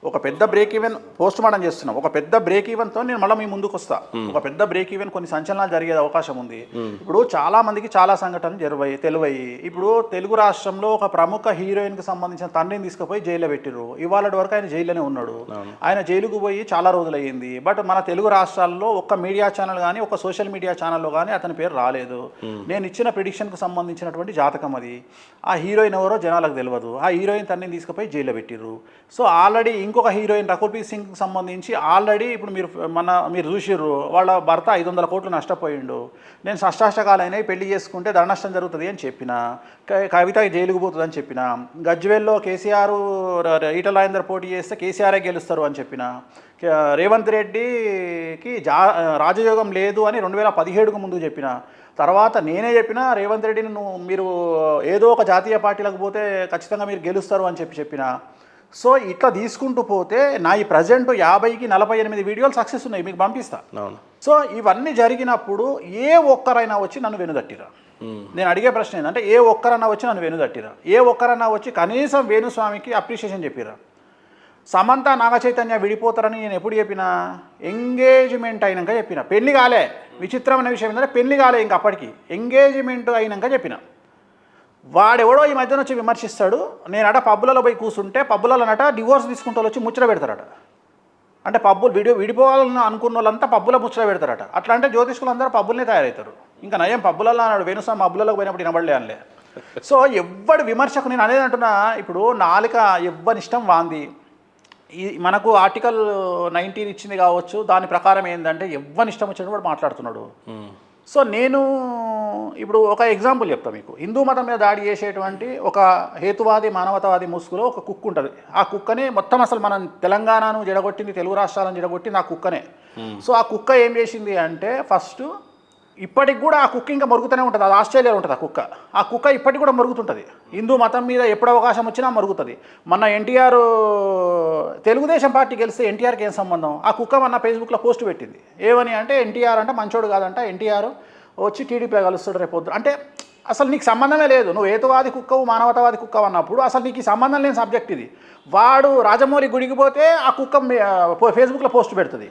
ఒక పెద్ద break even post mortem చేస్తున్నాం, ఒక పెద్ద బ్రేక్ ఈవెన్తో నేను మళ్ళీ మీ ముందుకు వస్తా. ఒక పెద్ద బ్రేక్ ఈవెన్ కొన్ని సంచలనాలు జరిగే అవకాశం ఉంది. ఇప్పుడు చాలా మందికి చాలా సంఘటనలు తెలివయి. ఇప్పుడు తెలుగు రాష్ట్రంలో ఒక ప్రముఖ హీరోయిన్కి సంబంధించిన తండ్రిని తీసుకుపోయి జైల్లో పెట్టిర్రు. ఇవాళ వరకు ఆయన జైల్లోనే ఉన్నాడు. ఆయన జైలుకు పోయి చాలా రోజులు అయ్యింది. బట్ మన తెలుగు రాష్ట్రాల్లో ఒక్క మీడియా ఛానల్ కానీ ఒక సోషల్ మీడియా ఛానల్లో కానీ అతని పేరు రాలేదు. నేను ఇచ్చిన ప్రిడిక్షన్కి సంబంధించినటువంటి జాతకం అది. ఆ హీరోయిన్ ఎవరో జనాలకు తెలియదు. ఆ హీరోయిన్ తండ్రిని తీసుకుపోయి జైల్లో పెట్టిర్రు. సో ఆల్రెడీ ఇంకొక హీరోయిన్ రకుల్ప్రీత్ సింగ్కి సంబంధించి ఆల్రెడీ ఇప్పుడు మీరు చూసిర్రు, వాళ్ళ భర్త 500 కోట్లు నష్టపోయిండు. నేను షష్టాష్టకాలైనా పెళ్లి చేసుకుంటే ధన నష్టం జరుగుతుంది అని చెప్పిన, కవిత జైలుకు పోతుంది అని చెప్పిన, గజ్వేల్లో కేసీఆర్ ఈటల రాజేందర్ పోటీ చేస్తే కేసీఆరే గెలుస్తారు అని చెప్పిన, రేవంత్ రెడ్డికి రాజయోగం లేదు అని 2017కు ముందు చెప్పిన, తర్వాత నేనే చెప్పిన రేవంత్ రెడ్డిని మీరు ఏదో ఒక జాతీయ పార్టీలకు పోతే ఖచ్చితంగా మీరు గెలుస్తారు అని చెప్పిన. సో ఇట్లా తీసుకుంటూ పోతే నా ఈ ప్రజెంట్ 50కి 48 వీడియోలు సక్సెస్ ఉన్నాయి, మీకు పంపిస్తా. సో ఇవన్నీ జరిగినప్పుడు ఏ ఒక్కరైనా వచ్చి నన్ను వెనుదట్టిరా? నేను అడిగే ప్రశ్న ఏంటంటే ఏ ఒక్కరన్నా వచ్చి నన్ను వెనుదట్టిరా? ఏ ఒక్కరన్నా వచ్చి కనీసం వేణుస్వామికి అప్రిషియేషన్ చెప్పిరా? సమంత నాగచైతన్య విడిపోతారని నేను ఎప్పుడు చెప్పినా? ఎంగేజ్మెంట్ అయినాక చెప్పిన. పెళ్లి కాలే. విచిత్రమైన విషయం ఏంటంటే పెళ్లి కాలే ఇంక అప్పటికి, ఎంగేజ్మెంట్ అయినాక చెప్పిన. వాడెవడో ఈ మధ్యన వచ్చి విమర్శిస్తాడు. నేనట పబ్బులలో పోయి కూర్చుంటే పబ్బులలోనట డివోర్స్ తీసుకుంటూ వచ్చి ముచ్చట పెడతారట. అంటే పబ్బులు విడిపోవాలని అనుకున్న వాళ్ళంతా పబ్బుల ముచ్చట పెడతారట. అట్లా అంటే జ్యోతిష్కులు అందరూ పబ్బులనే తయారవుతారు. ఇంకా నయం పబ్బులలో అన్నాడు, వేణుస్వామి పబ్బులకు పోయినప్పుడు వినబడలే అనలే. సో ఎవ్వడు విమర్శకు నేను అనేది అంటున్నా, ఇప్పుడు నాలుక ఎవ్వనిష్టం వాంది. ఈ మనకు ఆర్టికల్ 19 ఇచ్చింది కావచ్చు, దాని ప్రకారం ఏంటంటే ఎవ్వనిష్టం వచ్చినట్టు వాడు మాట్లాడుతున్నాడు. సో నేను ఇప్పుడు ఒక ఎగ్జాంపుల్ చెప్తాను మీకు. హిందూ మతం మీద దాడి చేసేటువంటి ఒక హేతువాది మానవతావాది ముసుగులో ఒక కుక్క ఉంటుంది. ఆ కుక్కనే మొత్తం అసలు మనం తెలంగాణను జడగొట్టింది, తెలుగు రాష్ట్రాలను జడగొట్టింది ఆ కుక్కనే. సో ఆ కుక్క ఏం చేసింది అంటే ఫస్ట్ ఇప్పటికి కూడా ఆ కుక్క ఇంకా మరుగుతూనే ఉంటుంది. అది ఆస్ట్రేలియాలో ఉంటుంది ఆ కుక్క ఇప్పటికి కూడా మరుగుతుంటుంది. హిందూ మతం మీద ఎప్పుడు అవకాశం వచ్చినా మరుగుతుంది. మొన్న ఎన్టీఆర్ తెలుగుదేశం పార్టీ గెలిస్తే ఎన్టీఆర్కి ఏం సంబంధం? ఆ కుక్క మొన్న ఫేస్బుక్లో పోస్ట్ పెట్టింది. ఏమని అంటే ఎన్టీఆర్ అంటే మంచోడు కాదంట, ఎన్టీఆర్ వచ్చి టీడీపీలో కలుస్తాడు రేపొద్దు. అంటే అసలు నీకు సంబంధమే లేదు. నువ్వు హేతువాది కుక్కవు మానవతావాది కుక్కవు అన్నప్పుడు అసలు నీకు సంబంధం లేని సబ్జెక్ట్ ఇది. వాడు రాజమౌళి గుడికి పోతే ఆ కుక్క ఫేస్బుక్లో పోస్ట్ పెడుతుంది.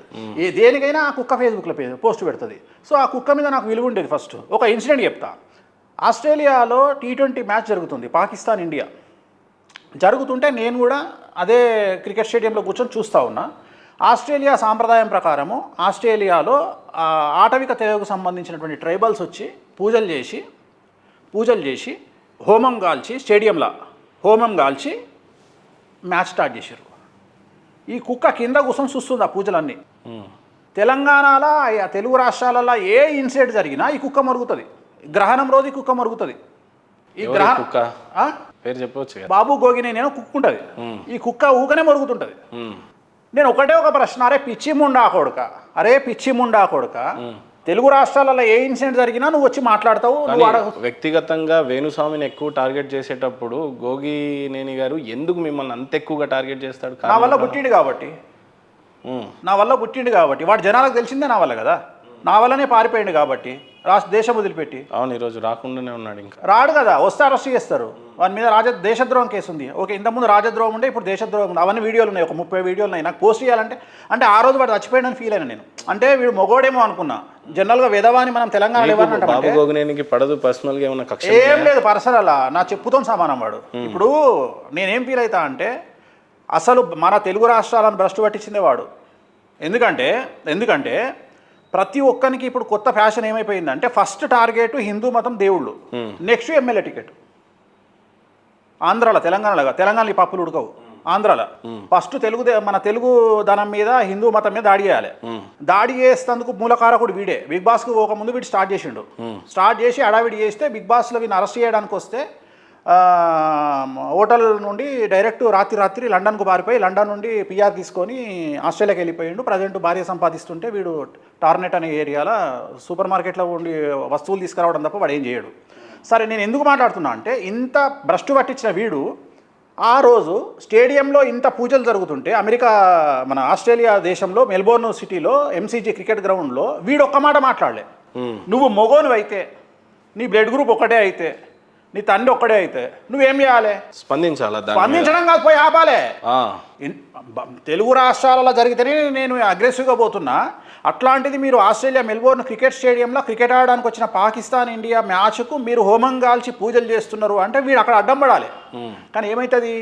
దేనికైనా ఆ కుక్క ఫేస్బుక్లో పోస్ట్ పెడుతుంది. సో ఆ కుక్క మీద నాకు విలువ ఉండేది. ఫస్ట్ ఒక ఇన్సిడెంట్ చెప్తా. ఆస్ట్రేలియాలో T20 మ్యాచ్ జరుగుతుంది, పాకిస్తాన్ ఇండియా జరుగుతుంటే నేను కూడా అదే క్రికెట్ స్టేడియంలో కూర్చొని చూస్తూ ఉన్నా. ఆస్ట్రేలియా సాంప్రదాయం ప్రకారము ఆస్ట్రేలియాలో ఆటవిక తెగకు సంబంధించినటువంటి ట్రైబల్స్ వచ్చి పూజలు చేసి హోమం కాల్చి స్టేడియంలో హోమం కాల్చి మ్యాచ్ స్టార్ట్ చేశారు. ఈ కుక్క కింద కూర్చొని చూస్తుంది ఆ పూజలన్నీ. తెలంగాణలో తెలుగు రాష్ట్రాలలో ఏ ఇన్సిడెంట్ జరిగినా ఈ కుక్క మరుగుతుంది. గ్రహణం రోజు ఈ కుక్క మరుగుతుంది. ఈ కుక్క పేరు చెప్పవచ్చు, బాబు గోగినే నేను కుక్క ఉంటుంది. ఈ కుక్క ఊకనే మరుగుతుంటుంది. నేను ఒకటే ఒక ప్రశ్న, అరే పిచ్చి ముండా కొడుక తెలుగు రాష్ట్రాలలో ఏ ఇన్సిడెంట్ జరిగినా నువ్వు వచ్చి మాట్లాడతావు. వ్యక్తిగతంగా వేణుస్వామిని ఎక్కువ టార్గెట్ చేసేటప్పుడు గోగినేని గారు ఎందుకు మిమ్మల్ని అంత ఎక్కువగా టార్గెట్ చేస్తాడు? నా వల్ల పుట్టిండు కాబట్టి వాడు జనాలకు తెలిసిందే నా వల్ల కదా. నా వల్లనే పారిపోయింది కాబట్టి దేశం వదిలిపెట్టి. అవును, ఈరోజు రాకుండానే ఉన్నాడు. ఇంకా రాడు కదా, వస్తే అరెస్ట్ చేస్తారు. వాని మీద దేశద్రోహం కేసు ఉంది. ఓకే, ఇంతకుముందు రాజద్రోహం ఉండే, ఇప్పుడు దేశద్రోహం ఉంది. అవన్నీ వీడియోలు ఉన్నాయి, ఒక 30 వీడియోలు ఉన్నాయి. నాకు పోస్ట్ చేయాలంటే అంటే ఆ రోజు వాడు చచ్చిపోయాడని ఫీల్ అయినా నేను. అంటే వీడు మొగోడేమో అనుకున్నా. జనరల్గా విధవాని మనం తెలంగాణలో ఎవరంటే పడదు పర్సనల్గా ఏమన్నా కక్ష ఏం లేదు, పర్సనల్ నా చెప్పుతో సమానం వాడు. ఇప్పుడు నేనేం ఫీల్ అవుతా అంటే అసలు మన తెలుగు రాష్ట్రాలను భ్రష్టు పట్టించిందే వాడు. ఎందుకంటే ప్రతి ఒక్కరికి ఇప్పుడు కొత్త ఫ్యాషన్ ఏమైపోయిందంటే ఫస్ట్ టార్గెట్ హిందూ మతం దేవుళ్ళు, నెక్స్ట్ ఎమ్మెల్యే టికెట్. ఆంధ్రాలో తెలంగాణలో ఈ పప్పులు ఉడకవు. ఆంధ్రాలో ఫస్ట్ మన తెలుగు ధనం మీద హిందూ మతం మీద దాడి చేయాలి. దాడి చేసేందుకు మూలకారకుడు వీడే. బిగ్ బాస్కు ఒక ముందు వీడు స్టార్ట్ చేసి అడావిడి చేస్తే బిగ్ బాస్లో వీడిని అరెస్ట్ చేయడానికి వస్తే హోటల్ నుండి డైరెక్ట్ రాత్రి లండన్కు పారిపోయి లండన్ నుండి పిఆర్ తీసుకొని ఆస్ట్రేలియాకి వెళ్ళిపోయిండు. ప్రజెంట్ భార్య సంపాదిస్తుంటే వీడు టార్నెట్ అనే ఏరియాలో సూపర్ మార్కెట్లో ఉండి వస్తువులు తీసుకురావడం తప్ప వాడు ఏం చేయడు. సరే, నేను ఎందుకు మాట్లాడుతున్నా అంటే ఇంత భ్రష్టు పట్టించిన వీడు ఆ రోజు స్టేడియంలో ఇంత పూజలు జరుగుతుంటే మన ఆస్ట్రేలియా దేశంలో మెల్బోర్న్ సిటీలో MCG క్రికెట్ గ్రౌండ్లో వీడు ఒక్క మాట మాట్లాడలే. నువ్వు మొగోను అయితే, నీ బ్లడ్ గ్రూప్ ఒకటే అయితే, నీ తండ్రి ఒక్కడే అయితే నువ్వేం చేయాలి? స్పందించాలా దాని మీద? స్పందించడం కాదు, పోయి ఆపాలే. ఆ, తెలుగు రాష్ట్రాలలో జరిగితేనే నేను అగ్రెసివ్గా పోతున్నా. అట్లాంటిది మీరు ఆస్ట్రేలియా మెల్బోర్న్ క్రికెట్ స్టేడియంలో క్రికెట్ ఆడడానికి వచ్చిన పాకిస్తాన్ ఇండియా మ్యాచ్కు మీరు హోమం కాల్చి పూజలు చేస్తున్నారు అంటే వీడు అక్కడ అడ్డం పడాలి. కానీ ఏమవుతుంది?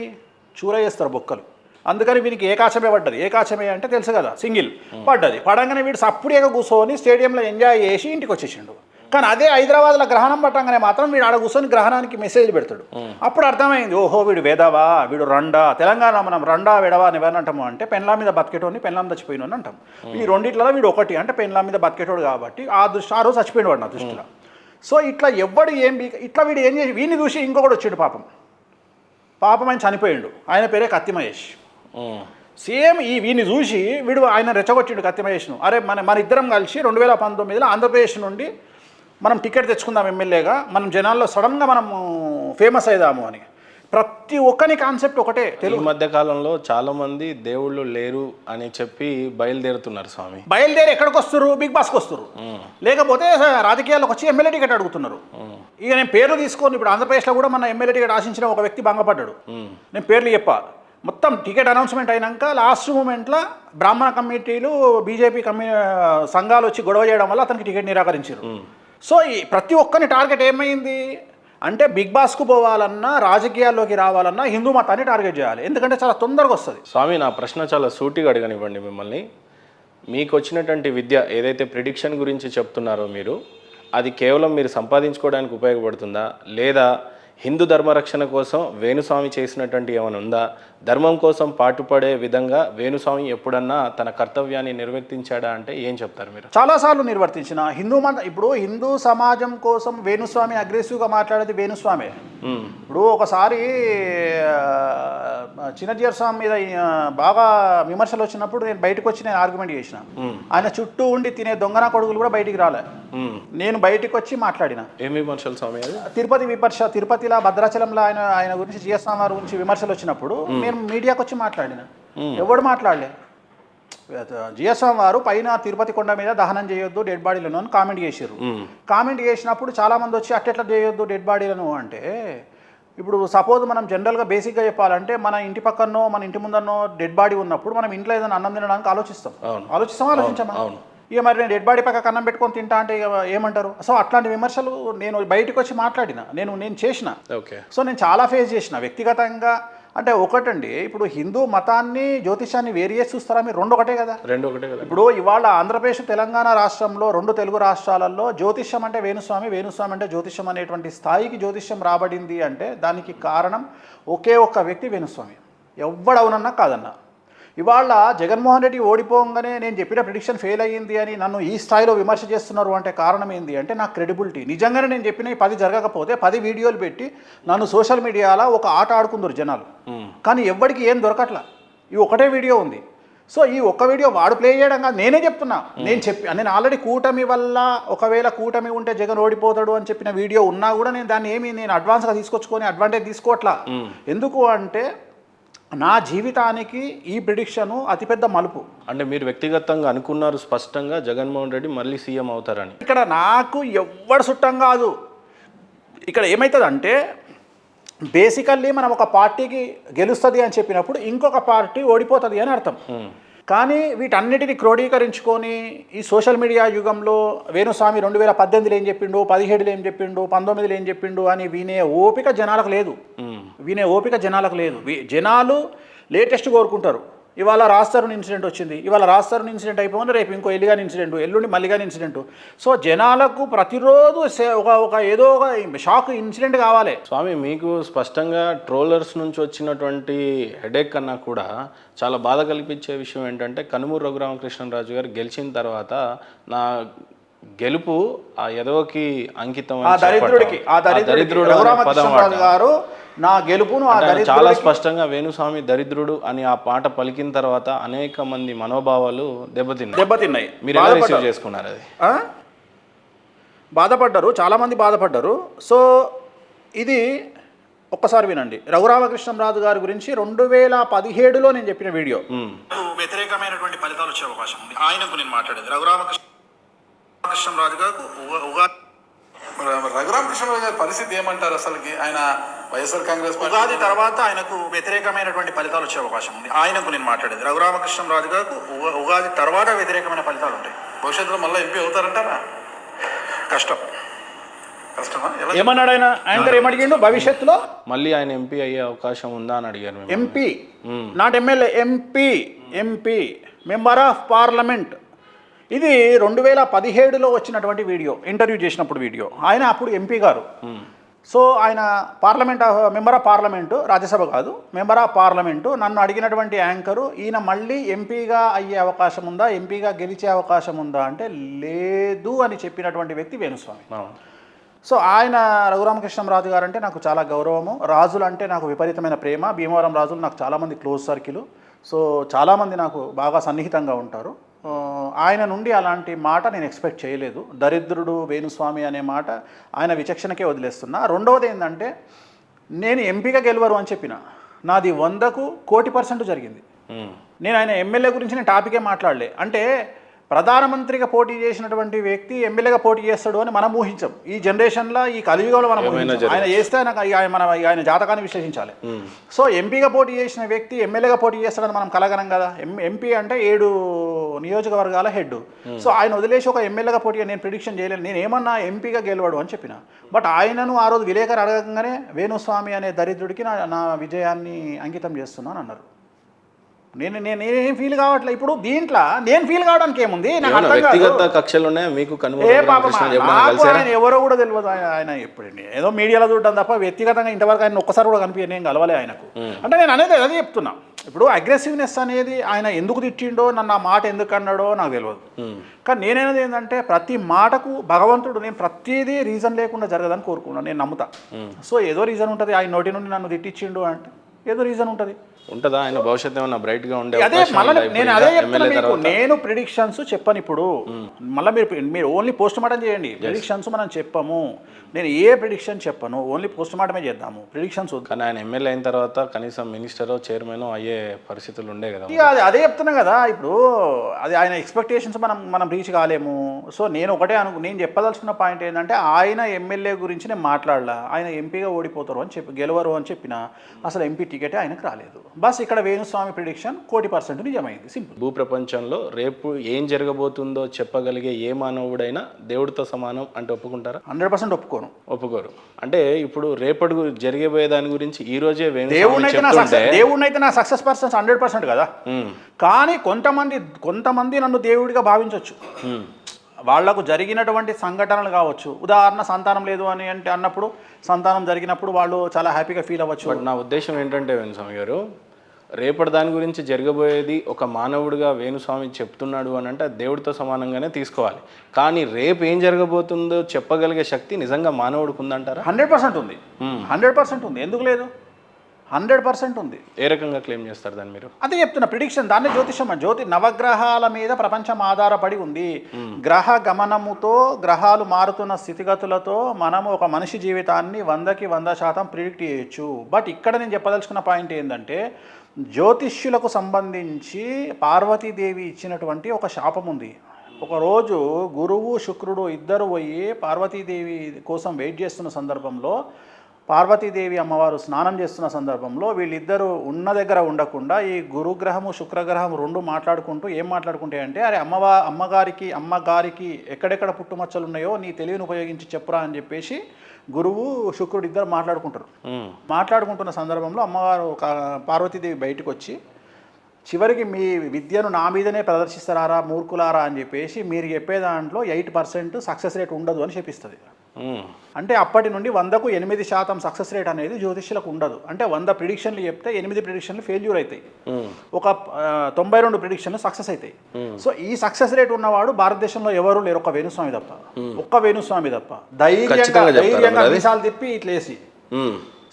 చూర చేస్తారు బొక్కలు. అందుకని వీనికి ఏకాచమే పడ్డది. ఏకాచమే అంటే తెలుసు కదా, సింగిల్ పడ్డది. పడంగానే వీడు సప్పుడేగా కూర్చొని స్టేడియంలో ఎంజాయ్ చేసి ఇంటికి వచ్చేసిండు. కానీ అదే హైదరాబాద్లో గ్రహణం పట్టంగానే మాత్రం వీడు ఆడ కూర్చొని గ్రహణానికి మెసేజ్ పెడతాడు. అప్పుడు అర్థమైంది, ఓహో వీడు వేదవా, వీడు రండా. తెలంగాణ మనం రండా వెడవా అని ఎవరిని అంటాము అంటే పెన్లా మీద బతికేటోని, పెన్లాం చచ్చిపోయినోని అంటాం. ఈ రెండిట్లలో వీడు ఒకటి అంటే పెన్లా మీద బతికేటోడు కాబట్టి ఆ రోజు చచ్చిపోయిన వాడు నా దృష్టిలో. సో ఇట్లా ఎవ్వడు ఇట్లా వీడు ఏం చేసి వీడిని చూసి ఇంకొకటి వచ్చాడు పాపం ఆయన చనిపోయిండు. ఆయన పేరే కత్తి మహేష్. సేమ్ వీడిని చూసి వీడు ఆయన రెచ్చగొట్టిండు కత్తి మహేష్ను. అరే మన ఇద్దరం కలిసి 2019లో ఆంధ్రప్రదేశ్ నుండి మనం టికెట్ తెచ్చుకుందాం ఎమ్మెల్యేగా, మనం జనాల్లో సడన్గా మనం ఫేమస్ అవుదాము అని. ప్రతి ఒక్కని కాన్సెప్ట్ ఒకటే. తెలుగు మధ్య కాలంలో చాలా మంది దేవుళ్ళు లేరు అని చెప్పి బయలుదేరుతున్నారు స్వామి. బయలుదేరి ఎక్కడికి వస్తారు? బిగ్ బాస్కి వస్తారు. లేకపోతే రాజకీయాల్లోకి వచ్చి ఎమ్మెల్యే టికెట్ అడుగుతున్నారు. ఇక నేను పేర్లు తీసుకొని ఇప్పుడు ఆంధ్రప్రదేశ్లో కూడా మన ఎమ్మెల్యే టికెట్ ఆశించిన ఒక వ్యక్తి భంగపడ్డాడు. నేను పేర్లు చెప్పా. మొత్తం టికెట్ అనౌన్స్మెంట్ అయినాక లాస్ట్ మూమెంట్లో బ్రాహ్మణ కమిటీలు బీజేపీ సంఘాలు వచ్చి గొడవ చేయడం వల్ల అతనికి టికెట్ నిరాకరించారు. సో ఈ ప్రతి ఒక్కరిని టార్గెట్ ఏమైంది అంటే బిగ్ బాస్కు పోవాలన్నా, రాజకీయాల్లోకి రావాలన్నా హిందూ మతాన్ని టార్గెట్ చేయాలి. ఎందుకంటే చాలా తొందరగా వస్తుంది. స్వామి, నా ప్రశ్న చాలా సూటిగా అడగనివ్వండి మిమ్మల్ని. మీకు వచ్చినటువంటి విద్య ఏదైతే ప్రిడిక్షన్ గురించి చెప్తున్నారో మీరు, అది కేవలం మీరు సంపాదించుకోవడానికి ఉపయోగపడుతుందా, లేదా హిందూ ధర్మరక్షణ కోసం వేణుస్వామి చేసినటువంటి ఏమైనా ఉందా? ధర్మం కోసం పాటుపడే విధంగా వేణుస్వామి ఎప్పుడన్నా తన కర్తవ్యాన్ని నిర్వర్తించాడా అంటే ఏం చెప్తారు మీరు? చాలాసార్లు నిర్వర్తించిన ఇప్పుడు హిందూ సమాజం కోసం వేణుస్వామి అగ్రెసివ్గా మాట్లాడేది వేణుస్వామి. ఇప్పుడు ఒకసారి చిన్నజీఆర్ స్వామి మీద బాగా విమర్శలు వచ్చినప్పుడు నేను బయటకు వచ్చి నేను ఆర్గ్యుమెంట్ చేసిన. ఆయన చుట్టూ ఉండి తినే దొంగన కొడుకులు కూడా బయటికి రాలే. నేను బయటకు వచ్చి మాట్లాడిన. ఏం విమర్శలు స్వామి? తిరుపతిలో భద్రాచలంలో ఆయన గురించి జిఎస్ స్వామి వారి గురించి విమర్శలు వచ్చినప్పుడు నేను మీడియాకి వచ్చి మాట్లాడిన. ఎవడు మాట్లాడలే. జిఎస్ స్వామి వారు పైన తిరుపతి కొండ మీద దహనం చేయొద్దు డెడ్ బాడీలను అని కామెంట్ చేశారు. కామెంట్ చేసినప్పుడు చాలా మంది వచ్చి అట్లా చేయొద్దు డెడ్ బాడీలను అంటే, ఇప్పుడు సపోజ్ మనం జనరల్గా బేసిక్గా చెప్పాలంటే మన ఇంటి పక్కనో మన ఇంటి ముందరనో డెడ్ బాడీ ఉన్నప్పుడు మనం ఇంట్లో ఏదైనా అన్నం తినడానికి ఆలోచించామా? ఇక మరి నేను డెడ్ బాడీ పక్క అన్నం పెట్టుకొని తింటా అంటే ఇక ఏమంటారు? సో అట్లాంటి విమర్శలు నేను బయటకు వచ్చి మాట్లాడిన, నేను చేసిన. సో నేను చాలా ఫేస్ చేసిన వ్యక్తిగతంగా. అంటే ఒకటండి, ఇప్పుడు హిందూ మతాన్ని జ్యోతిష్యాన్ని వేరు చేసి చూస్తారా మీరు? రెండు ఒకటే కదా. ఇప్పుడు ఇవాళ ఆంధ్రప్రదేశ్ తెలంగాణ రాష్ట్రంలో 2 తెలుగు రాష్ట్రాలలో జ్యోతిష్యం అంటే వేణుస్వామి, వేణుస్వామి అంటే జ్యోతిష్యం అనేటువంటి స్థాయికి జ్యోతిష్యం రాబడింది అంటే దానికి కారణం ఒకే ఒక్క వ్యక్తి వేణుస్వామి. ఎవ్వడవునన్నా కాదన్నా. ఇవాళ జగన్మోహన్ రెడ్డి ఓడిపోగానే నేను చెప్పిన ప్రిడిక్షన్ ఫెయిల్ అయ్యింది అని నన్ను ఈ స్థాయిలో విమర్శ చేస్తున్నారు అంటే కారణం ఏంటి అంటే నా క్రెడిబిలిటీ. నిజంగానే నేను చెప్పిన 10 జరగకపోతే 10 వీడియోలు పెట్టి నన్ను సోషల్ మీడియాలో ఒక ఆట ఆడుకుందరు జనాలు. కానీ ఎవ్వడికి ఏం దొరకట్లా. ఈ ఒకటే వీడియో ఉంది. సో ఈ ఒక్క వీడియో వాడు ప్లే చేయడం కాదు, నేనే చెప్తున్నా. నేను ఆల్రెడీ కూటమి వల్ల ఒకవేళ కూటమి ఉంటే జగన్ ఓడిపోతాడు అని చెప్పిన వీడియో ఉన్నా కూడా నేను దాన్ని నేను అడ్వాన్స్గా తీసుకొచ్చుకొని అడ్వాంటేజ్ తీసుకోవట్లా. ఎందుకు అంటే నా జీవితానికి ఈ ప్రిడిక్షను అతిపెద్ద మలుపు. అంటే మీరు వ్యక్తిగతంగా అనుకున్నారు స్పష్టంగా జగన్మోహన్ రెడ్డి మళ్ళీ సీఎం అవుతారని? ఇక్కడ నాకు ఎవ్వడు చుట్టం కాదు. ఇక్కడ ఏమవుతుందంటే బేసికల్లీ మనం ఒక పార్టీకి గెలుస్తుంది అని చెప్పినప్పుడు ఇంకొక పార్టీ ఓడిపోతుంది అని అర్థం. కానీ వీటన్నిటిని క్రోడీకరించుకొని ఈ సోషల్ మీడియా యుగంలో వేణుస్వామి 2018లో ఏం చెప్పిండు, 17లో ఏం చెప్పిండు, 19లో ఏం చెప్పిండు అని వినే ఓపిక జనాలకు లేదు. జనాలు లేటెస్ట్ కోరుకుంటారు. ఇవాళ రాస్తారుని ఇన్సిడెంట్ వచ్చింది, ఇవాళ రాస్తారుని ఇన్సిడెంట్ అయిపోయింది, రేపు ఇంకో ఎల్లిగాని ఇన్సిడెంట్, ఎల్లుండి మల్లిగాని ఇన్సిడెంట్. సో జనాలకు ప్రతిరోజు ఒక ఏదో ఒక షాక్ ఇన్సిడెంట్ కావాలి. స్వామి, మీకు స్పష్టంగా ట్రోలర్స్ నుంచి వచ్చినటువంటి హెడేక్ కన్నా కూడా చాలా బాధ కల్పించే విషయం ఏంటంటే కనుమూరు రఘురామకృష్ణరాజు గారు గెలిచిన తర్వాత నా గెలుపు ఆ ఎదవకి అంకితం, రఘురామకృష్ణరాజు గారు నా గెలుపును చాలా స్పష్టంగా వేణుస్వామి దరిద్రుడు అని ఆ పాట పలికిన తర్వాత అనేక మంది మనోభావాలు దెబ్బతిన్నాయి. మీరు ఎలా రిసీవ్ చేసుకున్నారు? అది బాధపడ్డారు, చాలామంది బాధపడ్డారు. సో ఇది ఒక్కసారి వినండి. రఘురామకృష్ణరాజు గారి గురించి 2017లో నేను చెప్పిన వీడియో. వ్యతిరేకమైనటువంటి ఫలితాలు వచ్చే అవకాశం ఉంది. ఆయనకు నేను మాట్లాడేది రఘురామకృష్ణరాజు గారు రఘురామకృష్ణరాజు గారి పరిస్థితి ఏమంటారు అసలుకి? ఆయన వైఎస్ఆర్ కాంగ్రెస్ పార్టీ ఉగాది తర్వాత ఆయనకు వ్యతిరేకమైనటువంటి ఫలితాలు వచ్చే అవకాశం ఉంది. ఆయనకు నేను మాట్లాడేది రఘురామకృష్ణరాజు గారికి ఉగాది తర్వాత వ్యతిరేకమైన ఫలితాలు ఉంటాయి. భవిష్యత్తులో మళ్ళీ ఎంపీ అవుతారంటారా? కష్టం. కష్టమా? ఎలా? ఏమన్నాడు ఆయన? యాంకర్ ఏమడిగిండు? భవిష్యత్తులో మళ్ళీ ఆయన ఎంపీ అయ్యే అవకాశం ఉందా అని అడిగారు మిమ్మల్ని. MP, not MLA, MP member of parliament. ఇది 2017లో వచ్చినటువంటి వీడియో, ఇంటర్వ్యూ చేసినప్పుడు వీడియో. ఆయన అప్పుడు ఎంపీ గారు. సో ఆయన మెంబర్ ఆఫ్ పార్లమెంటు, రాజ్యసభ కాదు, మెంబర్ ఆఫ్ పార్లమెంటు. నన్ను అడిగినటువంటి యాంకరు, ఈయన మళ్ళీ ఎంపీగా అయ్యే అవకాశం ఉందా, ఎంపీగా గెలిచే అవకాశం ఉందా అంటే లేదు అని చెప్పినటువంటి వ్యక్తి వేణుస్వామి. సో ఆయన రఘురామకృష్ణరాజు గారు అంటే నాకు చాలా గౌరవము. రాజులు అంటే నాకు విపరీతమైన ప్రేమ. భీమవరం రాజులు నాకు చాలామంది క్లోజ్ సర్కిల్. సో చాలామంది నాకు బాగా సన్నిహితంగా ఉంటారు. ఆయన నుండి అలాంటి మాట నేను ఎక్స్పెక్ట్ చేయలేదు. దరిద్రుడు వేణుస్వామి అనే మాట ఆయన విచక్షణకే వదిలేస్తున్నా. రెండవది ఏంటంటే, నేను ఎంపీగా గెలవరు అని చెప్పిన, నాది 100కు 1,00,00,000% జరిగింది. నేను ఆయన ఎమ్మెల్యే గురించి నేను టాపికే మాట్లాడలే. అంటే ప్రధానమంత్రిగా పోటీ చేసినటువంటి వ్యక్తి ఎమ్మెల్యేగా పోటీ చేస్తాడు అని మనం ఊహించాం. ఈ జనరేషన్లో, ఈ కలియుగంలో మనం ఊహించాం. ఆయన చేస్తే ఆయన జాతకాన్ని విశ్లేషించాలి. సో ఎంపీగా పోటీ చేసిన వ్యక్తి ఎమ్మెల్యేగా పోటీ చేస్తాడని మనం కలగనం కదా. ఎంపీ అంటే 7 నియోజకవర్గాల హెడ్. సో ఆయన వదిలేసి ఒక ఎమ్మెల్యేగా పోటీ నేను ప్రిడిక్షన్ చేయలేను. నేను ఏమన్నా ఎంపీగా గెలవడు అని చెప్పిన. బట్ ఆయనను ఆ రోజు విలేకరు అడగగానే వేణుస్వామి అనే దరిద్రుడికి నా విజయాన్ని అంకితం చేస్తున్నాను అన్నారు. నేనేం ఫీల్ కావట్లే. ఇప్పుడు దీంట్లో నేను ఫీల్ కావడానికి ఏముంది? వ్యక్తిగత కక్షలు ఉన్నాయా మీకు? ఆయన ఎవరో కూడా తెలియదు. ఆయన ఎప్పుడండి ఏదో మీడియాలో చూడడం తప్ప వ్యక్తిగతంగా ఇంతవరకు ఆయన ఒక్కసారి కూడా కనిపించే, నేను కలవలే ఆయనకు. అంటే నేను అనేది అదే చెప్తున్నా. ఇప్పుడు అగ్రెసివ్నెస్ అనేది ఆయన ఎందుకు తిట్టిండో, నన్ను ఆ మాట ఎందుకు అన్నాడో నాకు తెలియదు. కానీ నేనేది ఏంటంటే, ప్రతి మాటకు భగవంతుడు, నేను ప్రతిదీ రీజన్ లేకుండా జరగదని కోరుకున్నాను. నేను నమ్ముతా. సో ఏదో రీజన్ ఉంటుంది. ఆయన నోటి నుండి నన్ను తిట్టించిండు అంటే ఏదో రీజన్ ఉంటుంది. ఉంటుందా ఆయన భవిష్యత్తు ఏమన్నా బ్రైట్గా ఉండే? అదే మళ్ళీ నేను అదే చెప్తున్నా మీకు. నేను ప్రిడిక్షన్స్ చెప్పను ఇప్పుడు. మళ్ళీ మీరు ఓన్లీ పోస్ట్ మార్టం చేయండి. ప్రిడిక్షన్స్ మనం చెప్పము. నేను ఏ ప్రిడిక్షన్ చెప్పను, ఓన్లీ పోస్ట్ మార్టమే చేద్దాము. ప్రిడిక్షన్స్ వద్దు. కానీ ఆయన ఎమ్మెల్యే అయిన తర్వాత కనీసం మినిస్టరో చైర్మన్ అయ్యే పరిస్థితులు ఉండే కదా. ఇక అదే చెప్తున్నా కదా. ఇప్పుడు అది ఆయన ఎక్స్పెక్టేషన్స్ మనం రీచ్ కాలేము. సో నేను నేను చెప్పదలుచుకున్న పాయింట్ ఏంటంటే, ఆయన ఎమ్మెల్యే గురించి నేను మాట్లాడలా. ఆయన ఎంపీగా ఓడిపోతారు అని చెప్పి, గెలవరు అని చెప్పిన. అసలు ఎంపీ టికెటే ఆయనకు రాలేదు. బస్ ఇక్కడ వేణుస్వామి ప్రిడిక్షన్ 1,00,00,000% నిజమైంది. సింపుల్. భూప్రపంచంలో రేపు ఏం జరగబోతుందో చెప్పగలిగే ఏ మానవుడైనా దేవుడితో సమానం అంటే ఒప్పుకుంటారా? 100% ఒప్పుకోరు. అంటే ఇప్పుడు రేపటి జరిగేపోయే దాని గురించి ఈ రోజే దేవుడినైతే నా సక్సెస్ పర్సన్స్ 100% కదా. కానీ కొంతమంది నన్ను దేవుడిగా భావించవచ్చు. వాళ్లకు జరిగినటువంటి సంఘటనలు కావచ్చు. ఉదాహరణ, సంతానం లేదు అని అన్నప్పుడు, సంతానం జరిగినప్పుడు వాళ్ళు చాలా హ్యాపీగా ఫీల్ అవ్వచ్చు. బట్ నా ఉద్దేశం ఏంటంటే వేణుస్వామి గారు, రేపటి దాని గురించి జరగబోయేది ఒక మానవుడిగా వేణుస్వామి చెప్తున్నాడు అని అంటే దేవుడితో సమానంగానే తీసుకోవాలి. కానీ రేపు ఏం జరగబోతుందో చెప్పగలిగే శక్తి నిజంగా మానవుడికి ఉందంటారా? 100% ఉంది. 100% ఉంది. ఎందుకు లేదు? 100% ఉంది. ఏ రకంగా క్లెయిమ్ చేస్తారు దాన్ని మీరు? అదే చెప్తున్నా, ప్రిడిక్షన్. దాన్ని జ్యోతిషం. నవగ్రహాల మీద ప్రపంచం ఆధారపడి ఉంది. గ్రహ గమనముతో, గ్రహాలు మారుతున్న స్థితిగతులతో మనము ఒక మనిషి జీవితాన్ని 100కి 100% ప్రిడిక్ట్ చేయొచ్చు. బట్ ఇక్కడ నేను చెప్పదలుచుకున్న పాయింట్ ఏంటంటే, జ్యోతిష్యులకు సంబంధించి పార్వతీదేవి ఇచ్చినటువంటి ఒక శాపం ఉంది. ఒకరోజు గురువు శుక్రుడు ఇద్దరు పోయి పార్వతీదేవి కోసం వెయిట్ చేస్తున్న సందర్భంలో, పార్వతీదేవి అమ్మవారు స్నానం చేస్తున్న సందర్భంలో వీళ్ళిద్దరూ ఉన్న దగ్గర ఉండకుండా ఈ గురుగ్రహము శుక్రగ్రహం రెండు ఏం మాట్లాడుకుంటాయంటే, అరే అమ్మగారికి ఎక్కడెక్కడ పుట్టుమచ్చలు ఉన్నాయో నీ తెలివిని ఉపయోగించి చెప్పురా అని చెప్పేసి గురువు శుక్రుడు ఇద్దరు మాట్లాడుకుంటున్న సందర్భంలో అమ్మవారు పార్వతీదేవి బయటకు వచ్చి, చివరికి మీ విద్యను నా మీదనే ప్రదర్శిస్తారా మూర్ఖులారా అని చెప్పేసి మీరు చెప్పే దాంట్లో 8% సక్సెస్ రేట్ ఉండదు అని చెప్పిస్తుంది. అంటే అప్పటి నుండి 100కు 8% సక్సెస్ రేట్ అనేది జ్యోతిష్యులకు ఉండదు. అంటే 100 ప్రిడిక్షన్లు చెప్తే 8 ప్రిడిక్షన్లు ఫెయిల్యూర్ అవుతాయి, ఒక 92 ప్రిడిక్షన్లు సక్సెస్ అవుతాయి. సో ఈ సక్సెస్ రేట్ ఉన్నవాడు భారతదేశంలో ఎవరు లేరు, ఒక్క వేణుస్వామి తప్ప. ధైర్యంగా విశాలు తిప్పి ఇట్లేసి.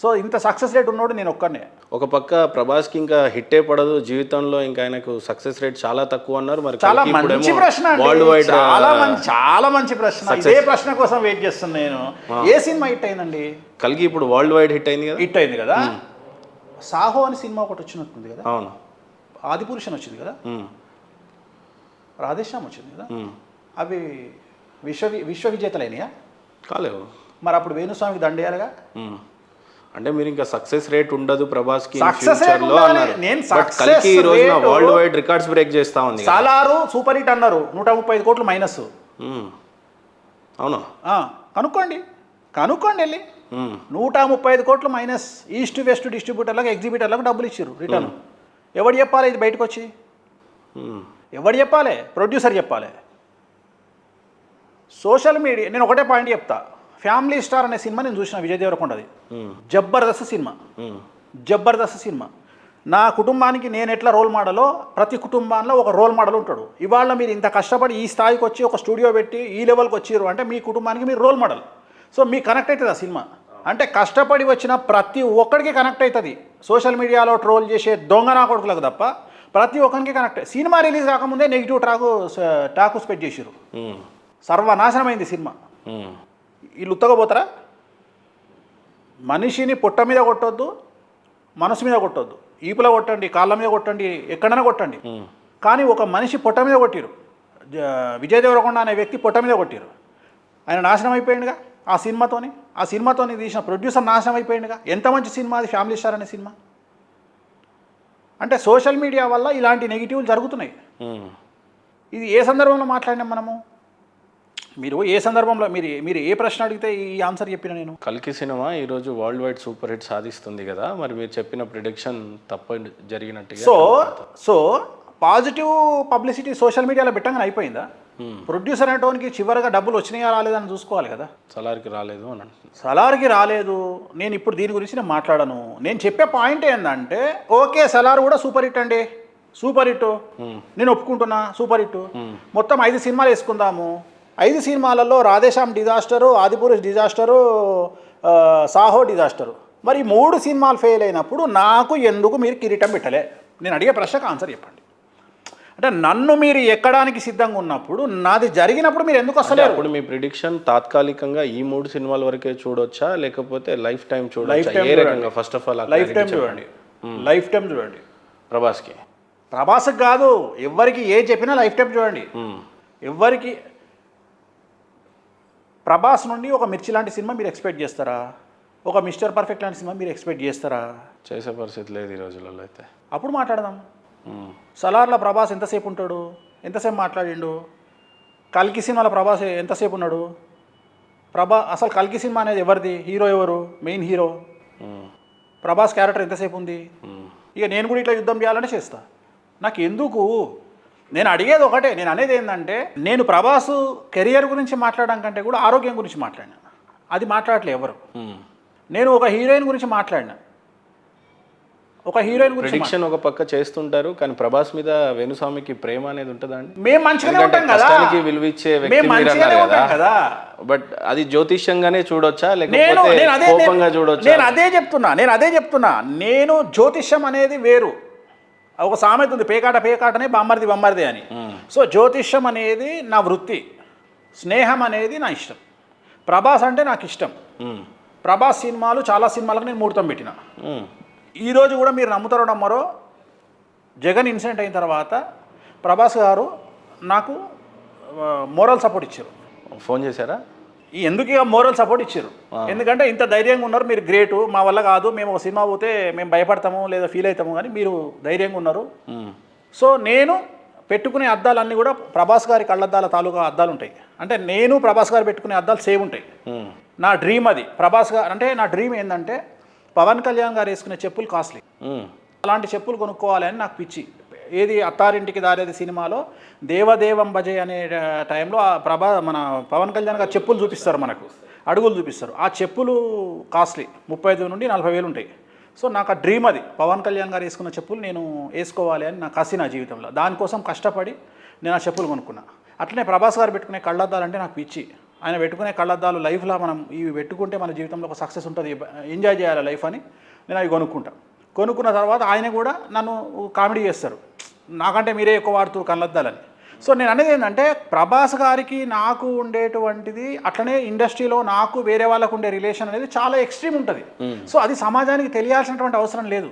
సో ఇంత సక్సెస్ రేట్ ఉన్నోడు నేను ఒక్కనే. ఒక పక్క ప్రభాస్కి ఇంకా హిట్టే పడదు జీవితంలో, ఇంకా ఆయనకు సక్సెస్ రేట్ చాలా తక్కువ అన్నారు. మరి చాలా మంచి ప్రశ్న, చాలా మంచి ప్రశ్న. ఇదే ప్రశ్న కోసం వెయిట్ చేస్తున్నా నేను. ఏ సినిమా హిట్ అయిందండి? కల్కి ఇప్పుడు వరల్డ్ వైడ్ హిట్ అయింది కదా. సాహో అని సినిమా ఒకటి వచ్చినట్టుంది కదా. అవును. ఆదిపురుషన్ వచ్చింది కదా, రాధేశ్యామ్ వచ్చింది కదా. అవి విశ్వ విజేతలైనయా? కాలేవు. మరి అప్పుడు వేణుస్వామికి దండేయాలిగా. అంటే మీరు ఇంకా సక్సెస్ రేట్ ఉండదు ప్రభాస్కి Success ఫ్యూచర్ rate లో ఉండాలి. అన్నారు. నేను బట్ success కల్కి ఈ రోజున rate- world wide records break చేస్తా ఉంది కదా. సాలారు సూపర్ హిట్ అన్నారు, 135 కోట్లు మైనస్. అవునా? కనుక్కోండి వెళ్ళి. 135 కోట్లు మైనస్. ఈస్ట్ వెస్ట్ డిస్ట్రిబ్యూటర్లకు ఎగ్జిబిటర్లకు డబ్బులు ఇచ్చారు రిటర్న్. ఎవడు చెప్పాలి ఇది బయటకు వచ్చి? ఎవడు చెప్పాలి? ప్రొడ్యూసర్ చెప్పాలి. Social media. నేను ఒకటే పాయింట్ చెప్తా. ఫ్యామిలీ స్టార్ అనే సినిమా నేను చూసిన, విజయ్ దేవరకొండది. జబర్దస్త్ సినిమా. నా కుటుంబానికి నేను ఎట్లా రోల్ మోడలో ప్రతి కుటుంబాల్లో ఒక రోల్ మోడల్ ఉంటాడు. ఇవాళ మీరు ఇంత కష్టపడి ఈ స్థాయికి వచ్చి ఒక స్టూడియో పెట్టి ఈ లెవెల్కి వచ్చిర్రు అంటే మీ కుటుంబానికి మీరు రోల్ మోడల్. సో మీకు కనెక్ట్ అవుతుంది ఆ సినిమా. అంటే కష్టపడి వచ్చిన ప్రతి ఒక్కడికి కనెక్ట్ అవుతుంది. సోషల్ మీడియాలో ట్రోల్ చేసే దొంగ నా కొడుకులకు తప్ప ప్రతి ఒక్కరికి కనెక్ట్. సినిమా రిలీజ్ కాకముందే నెగిటివ్ టాకు స్ప్రెడ్ చేసిర్రు. సర్వనాశనమైంది సినిమా. వీళ్ళు ఉత్తగపోతారా? మనిషిని పొట్ట మీద కొట్టొద్దు, మనసు మీద కొట్టొద్దు. ఈపులో కొట్టండి, కాళ్ళ మీద కొట్టండి, ఎక్కడైనా కొట్టండి. కానీ ఒక మనిషి పొట్ట మీద కొట్టిరు. విజయ్ దేవరకొండ అనే వ్యక్తి పొట్ట మీద కొట్టిరు. ఆయన నాశనం అయిపోయిందిగా ఆ సినిమాతోని తీసిన ప్రొడ్యూసర్ నాశనం అయిపోయిందిగా. ఎంత మంచి సినిమా అది, ఫ్యామిలీ స్టార్ అనే సినిమా. అంటే సోషల్ మీడియా వల్ల ఇలాంటి నెగిటివ్లు జరుగుతున్నాయి. ఇది ఏ సందర్భంలో మాట్లాడినాం మనము? మీరు ఏ సందర్భంలో మీరు ఏ ప్రశ్న అడిగితే ఈ ఆన్సర్ చెప్పిన నేను. కల్కి సినిమా ఈరోజు వరల్డ్ వైడ్ సూపర్ హిట్ సాధిస్తుంది కదా, మరి మీరు చెప్పిన ప్రిడిక్షన్ తప్ప జరిగినట్టుగా. సో పాజిటివ్ పబ్లిసిటీ సోషల్ మీడియాలో పెట్టగానే అయిపోయిందా? ప్రొడ్యూసర్ అనేటోనికి చివరిగా డబ్బులు వచ్చినాయా రాలేదని చూసుకోవాలి కదా. సలార్కి రాలేదు అని అంటున్నాను. సలార్కి రాలేదు. నేను ఇప్పుడు దీని గురించి నేను మాట్లాడను. నేను చెప్పే పాయింట్ ఏంటంటే, ఓకే సలార్ కూడా సూపర్ హిట్ అండి, సూపర్ హిట్ నేను ఒప్పుకుంటున్నా, సూపర్ హిట్. మొత్తం 5 సినిమాలు వేసుకుందాము. 5 సినిమాలలో Radhe Shyam disaster, Adipurush disaster, Saaho disaster. మరి 3 సినిమాలు ఫెయిల్ అయినప్పుడు నాకు ఎందుకు మీరు కిరీటం పెట్టలే? నేను అడిగే ప్రశ్నకు ఆన్సర్ చెప్పండి. అంటే నన్ను మీరు ఎక్కడానికి సిద్ధంగా ఉన్నప్పుడు నాది జరిగినప్పుడు మీరు ఎందుకు వస్తలేరు? అప్పుడు మీ ప్రిడిక్షన్ తాత్కాలికంగా ఈ 3 సినిమాల వరకే చూడొచ్చా, లేకపోతే లైఫ్ టైం చూడొచ్చా? First of all life time చూడండి. ప్రభాస్కి కాదు, ఎవరికి ఏ చెప్పినా లైఫ్ టైం చూడండి. ఎవరికి ప్రభాస్ నుండి ఒక మిర్చి లాంటి సినిమా మీరు ఎక్స్పెక్ట్ చేస్తారా? ఒక మిస్టర్ పర్ఫెక్ట్ లాంటి సినిమా మీరు ఎక్స్పెక్ట్ చేస్తారా? చేసే పరిస్థితి లేదు ఈ రోజులలో. అయితే అప్పుడు మాట్లాడదాం. సలార్లో ప్రభాస్ ఎంతసేపు ఉంటాడు? ఎంతసేపు మాట్లాడిండు? కల్కి సినిమాలో ప్రభాస్ ఎంతసేపు ఉన్నాడు? అసలు కల్కి సినిమా అనేది ఎవరిది? హీరో ఎవరు? Main hero. ప్రభాస్ క్యారెక్టర్ ఎంతసేపు ఉంది? ఇక నేను కూడా ఇట్లా యుద్ధం చేయాలంటే చేస్తా. నాకు ఎందుకు? నేను అడిగేది ఒకటే. నేను అనేది ఏంటంటే, నేను ప్రభాస్ కెరియర్ గురించి మాట్లాడడం కంటే కూడా ఆరోగ్యం గురించి మాట్లాడినా. అది మాట్లాడలే ఎవరు. నేను ఒక హీరోయిన్ గురించి మాట్లాడినా. ప్రిడిక్షన్ ఒక పక్క చేస్తుంటారు, కానీ ప్రభాస్ మీద వేణుస్వామికి ప్రేమ అనేది ఉంటుందా అండి? మేము మంచిగానే ఉంటాం కదా, కష్టానికి విలువిచ్చే వ్యక్తి మీరు అన్నారు కదా. బట్ అది జ్యోతిష్యంగానే చూడొచ్చా, లేకపోతే కోపంగా చూడొచ్చా? నేను అదే చెప్తున్నా. నేను జ్యోతిష్యం అనేది వేరు. ఒక సామెత ఉంది, పేకాటనే బొమ్మరిది అని. సో జ్యోతిష్యం అనేది నా వృత్తి, స్నేహం అనేది నా ఇష్టం. ప్రభాస్ అంటే నాకు ఇష్టం. ప్రభాస్ సినిమాలు చాలా సినిమాలకు నేను ముహూర్తం పెట్టిన. ఈరోజు కూడా మీరు నమ్ముతారో నమ్మరో, జగన్ ఇన్సిడెంట్ అయిన తర్వాత ప్రభాస్ గారు నాకు మోరల్ సపోర్ట్ ఇచ్చారు. ఫోన్ చేశారా? ఎందుకు ఇక మోరల్ సపోర్ట్ ఇచ్చారు? ఎందుకంటే ఇంత ధైర్యంగా ఉన్నారు, మీరు గ్రేటు, మా వల్ల కాదు, మేము ఒక సినిమా పోతే మేము భయపడతాము లేదా ఫీల్ అవుతాము, కానీ మీరు ధైర్యంగా ఉన్నారు. సో నేను పెట్టుకునే అద్దాలన్నీ కూడా ప్రభాస్ గారి కళ్ళద్దాల తాలూకా అద్దాలు ఉంటాయి. అంటే నేను ప్రభాస్ గారు పెట్టుకునే అద్దాలు సేమ్ ఉంటాయి. నా డ్రీమ్ అది. ప్రభాస్ గారు అంటే నా డ్రీమ్ ఏంటంటే, పవన్ కళ్యాణ్ గారు వేసుకునే చెప్పులు కాస్ట్లీ, అలాంటి చెప్పులు కొనుక్కోవాలి అని నాకు పిచ్చి. ఏది అత్తారింటికి దారేది సినిమాలో దేవదేవం భజే అనే టైంలో మన పవన్ కళ్యాణ్ గారు చెప్పులు చూపిస్తారు, మనకు అడుగులు చూపిస్తారు. ఆ చెప్పులు కాస్ట్లీ, 35 నుండి 40 వేలు ఉంటాయి. సో నాకు ఆ డ్రీమ్ అది. పవన్ కళ్యాణ్ గారు వేసుకున్న చెప్పులు నేను వేసుకోవాలి అని నాకు కసి నా జీవితంలో. దానికోసం కష్టపడి నేను ఆ చెప్పులు కొనుక్కున్నా. అట్లనే ప్రభాస్ గారు పెట్టుకునే కళ్ళద్దాలు అంటే నాకు పిచ్చి. ఆయన పెట్టుకునే కళ్ళద్దాలు లైఫ్లో మనం ఇవి పెట్టుకుంటే మన జీవితంలో ఒక సక్సెస్ ఉంటుంది, ఎంజాయ్ చేయాలి లైఫ్ అని నేను అవి కొనుక్కున్న తర్వాత ఆయన కూడా నన్ను కామెడీ చేస్తారు, నాకంటే మీరే ఎక్కువ వాడుతూ కళ్ళద్దాలని. సో నేను అనేది ఏంటంటే, ప్రభాస్ గారికి నాకు ఉండేటువంటిది, అట్లనే ఇండస్ట్రీలో నాకు వేరే వాళ్ళకు ఉండే రిలేషన్ అనేది చాలా ఎక్స్ట్రీమ్ ఉంటుంది. సో అది సమాజానికి తెలియాల్సినటువంటి అవసరం లేదు.